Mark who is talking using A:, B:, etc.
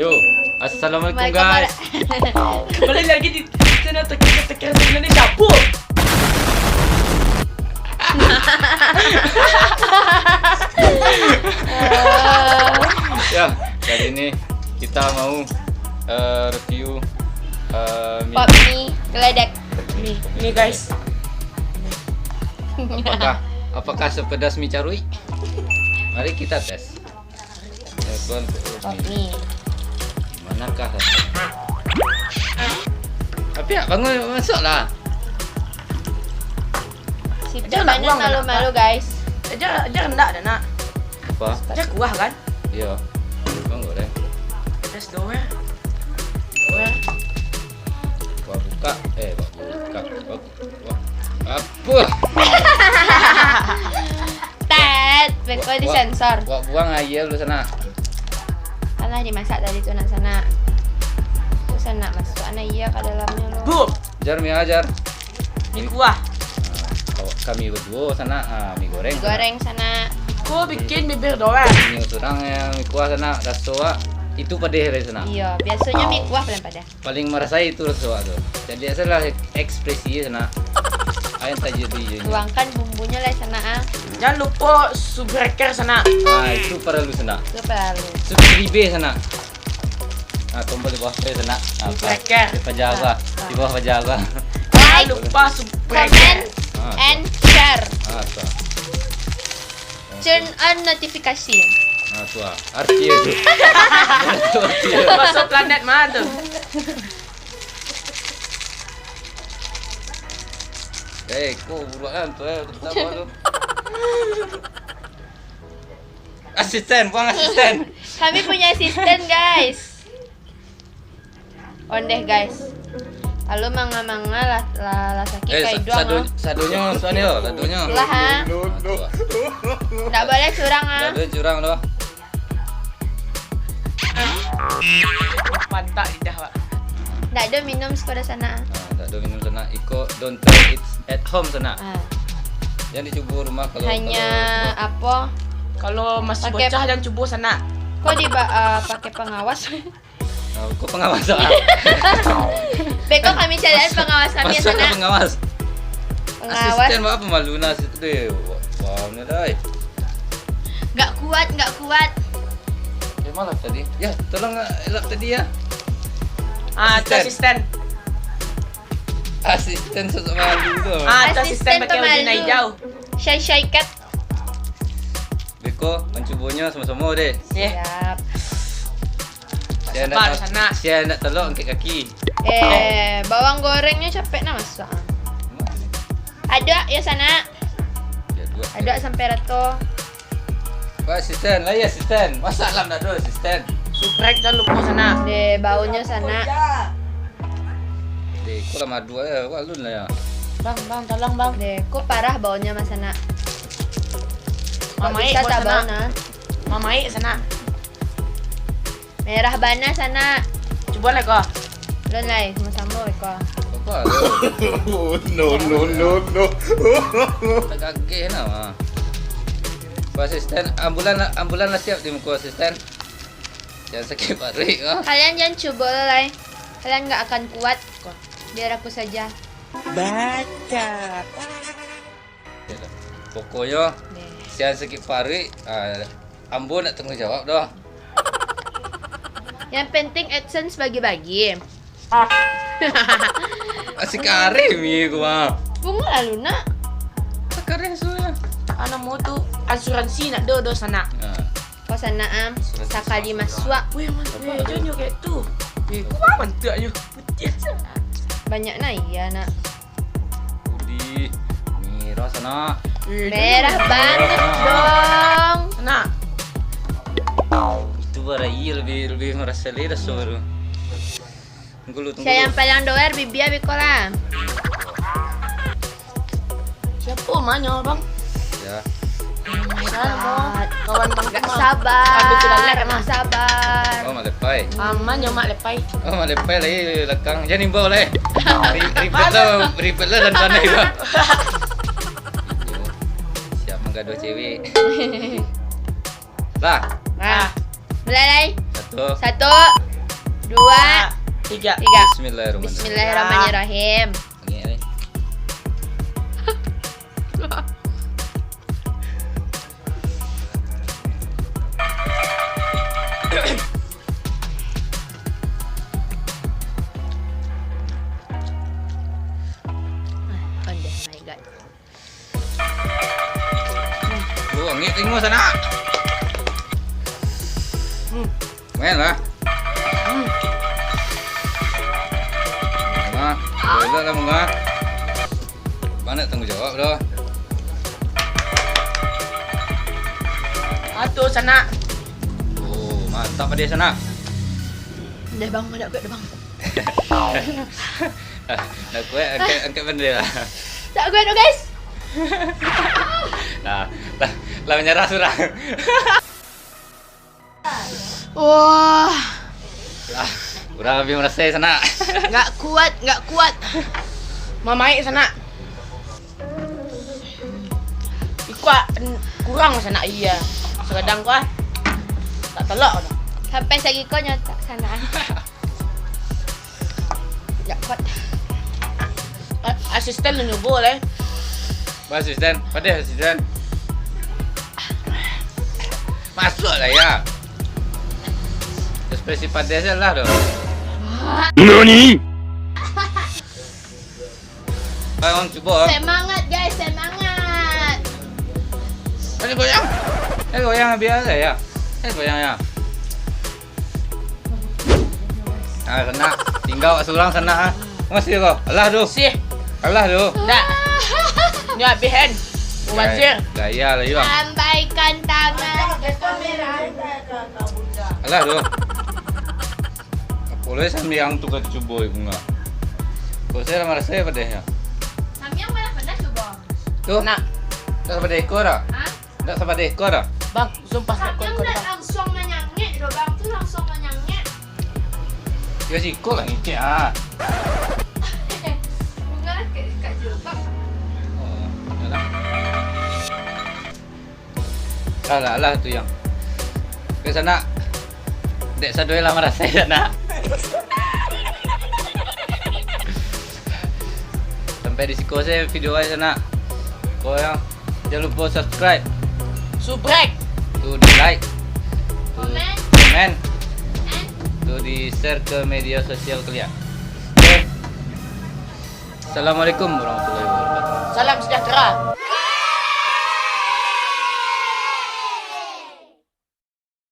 A: Yo, assalamualaikum guys.
B: Kembali lagi di channel Teker Indonesia. Boom.
A: Ya, kali ini kita mau review
C: Pop mie geledek.
B: Nih guys.
A: Apakah sepedas mie carui? Mari kita tes. Telepon
C: Pop mie.
A: manakah? Tapi ya bangun masuklah.
C: Si
B: Jangan nak
C: Pian
B: buang,
C: malu-malu guys.
B: Aja rendah dah nak.
A: Apa?
B: Aja kuah kan?
A: Iya. Bang goreng.
B: Tes doer. Doer.
A: Wah buka. Wah. Apa?
C: Tet, beko disensor.
A: Wah buang aja lu sana.
C: Alah dimasak tadi tuh nak sana. Terus nak masuk anak iya ke dalamnya lo.
B: Boom.
A: Ajar mie ajar.
B: Mie kuah.
A: Kami berdua sana mie goreng.
C: Goreng sana.
B: Aku bikin bibir doer.
A: Mie surang yang mie kuah sana rasoa itu pedih dari sana.
C: Iya, biasanya mie kuah paling pada.
A: Paling merasai itu rasoa tuh. Jadi asalah ekspresi sana. Ayam tajir di.
C: Tuangkan bumbunya lah sana ah.
B: Jangan lupa subreker sana.
A: Itu perlu sana.
C: Itu perlu.
A: Subscribe sana. Tombol di bawah sana.
B: Subscribe.
A: Di pajaga. Di bawah pajaga.
B: Jangan
C: Like,
B: lupa
C: comment,
B: subreker.
C: and share.
A: Tuh.
C: Turn on notification.
A: Tuh. Arti itu.
B: Masuk planet mana tuh?
A: Kok buruan tuh tuh. Asisten, buang asisten.
C: Kami punya asisten guys. Ondeh guys. Lalu manga lah sakit kayak doang.
A: Sadunya soalnya sadunya.
C: Lah ha. Enggak boleh curang ah.
A: Sadu curang doh.
B: Pantak lidah pak.
C: Enggak ada minum sekolah sana.
A: Tak ada minum sana. Iko don't try it at home sana. Yang dicoba rumah kalau
C: Hanya apa?
B: Kalau masih
C: Pakai-
B: bocah jangan cubu sana.
C: Kok pakai pengawas?
A: kok pengawas soal?
C: Beko kami carian pengawas kami ya
A: Masa
C: sana.
A: pengawas?
C: Pengawas.
A: Asisten apa malu nas itu deh. Wah, ini dah.
C: Enggak kuat.
A: Malah tadi. Ya, tolong elap tadi ya.
B: Itu asisten.
A: Asisten sosok malu tu.
B: Itu asisten pakai baju
C: pemalu.
B: naik jauh.
C: Shy cat.
A: Beko mencubanya sama-sama deh.
C: Siap.
B: Sabar sana.
A: Saya nak telur angkat kaki.
C: Bawang gorengnya capek nak masak. Ada ya sana.
A: Ya, dua.
C: Ada sampai rato.
A: Pak asisten, lah ya asisten. Masa alam tak ada asisten.
B: Subrek jangan lupa sana.
C: De baunya sana.
A: Dek, kau lah madu ya. Wah, lu lah ya.
B: Bang, tolong bang.
C: De, kok parah baunya mas sana.
B: Mamai
C: Bisa
B: buat
C: tak bau
B: sana.
C: nah.
B: Mamai sana.
C: Merah bana sana.
B: Coba lah kau.
C: Lon lai sama-sama beko.
A: Apa ada?
D: No.
A: Tak kaget nak. Pak asisten, ambulan lah siap di muka asisten. Jangan sakit parik ah.
C: Kalian jangan coba lai. Kalian nggak akan kuat. Biar aku saja.
A: Pokoknya
C: De.
A: siang sakit parik, ambo nak tanggung jawab dah.
C: Yang penting AdSense bagi-bagi.
A: Asyik karim ni gua.
C: Bunga lalu nak.
A: Karim sudah.
B: Anak mau tu asuransi nak do sana.
C: Kau sana am. Sakali masuk.
B: Weh, jangan kayak tu. Wah, mantaknya.
C: Banyak nak iya nak.
A: Udi, merah sana.
C: Merah banget dong.
B: Sana.
A: Itu barai lebih merasa leda baru. Tunggu.
C: Saya yang paling doer bibia bikola.
B: Siapa mana bang?
A: Ya.
B: Sana mau kawan bang
C: Gak
B: Kemal.
C: sabar.
B: Ambil tu dalam
C: Gak
B: emang.
C: sabar.
A: Oh, malepai.
B: Aman ya mak lepai.
A: Oh, malepai lagi lekang. Jangan imbau lah. Ribet lah dan pandai lah. Siap menggaduh cewek. Lah,
C: Mulai lai.
A: satu.
C: Satu. 3.
A: Bismillahirrahmanirrahim.
C: Bismillahirrahmanirrahim.
A: Ni.
C: Oh, my god.
A: Lu ngit tengok sana. Main lah. Nah, boleh lah Bunga. Mana tanggung jawab dah.
B: Atur sana.
A: Oh, mantap pada sana.
C: Dah bang, dah kuat dah bang.
A: Nak kuat angkat benda lah.
C: Tak kuat dah guys.
A: Nah, lah menyerah surang.
C: Wah,
A: Lah, kurang lebih merasa sana.
C: enggak kuat.
B: Mamai sana. Ikuat kurang sana iya. Sekadang kau tak telak dah.
C: Sampai lagi kau nyotak sana. Tak kuat.
B: Asisten lu nyubuh lah.
A: Asisten, pada asisten. Masuklah ya. Ekspresi pada lah tu.
D: NANI?!
A: Bang, cuba.
C: Semangat guys, semangat.
A: Ini goyang. Goyang biasa ya. Goyang ya. Ah, sana. Tinggal kat surang sana. Masih kau. Alah tu.
B: Sih.
A: Alah tu.
B: Dah. Ni habis kan. Mubazir.
A: Gaya lah bang.
C: Lambaikan tangan.
A: Alah tu. Boleh sambil tu kat cuba bunga. Kau saya marah saya pada ya.
C: Samyang mana pernah coba?
A: Tu.
B: Nak.
A: Tak sampai ekor dah.
C: Ha?
A: Tak sampai ekor dah.
B: Bang, sumpah nak
C: Samyang
B: kau
C: dah
B: bang.
C: langsung menyangit loh bang, tu langsung menyangit.
A: Ya sikit lah ngicik ah.
C: Bunga kat jilbab.
A: Oh, alah. Alah tu yang. Ke sana. Dek sadoi lah marah saya sana. Sampai di siko saya video saya sana. Kau yang jangan lupa subscribe,
B: Subrek.
A: tu di like, tu
C: Komen.
A: komen,
C: And
A: tu di share ke media sosial kalian. Okay. Assalamualaikum warahmatullahi wabarakatuh.
B: Salam sejahtera.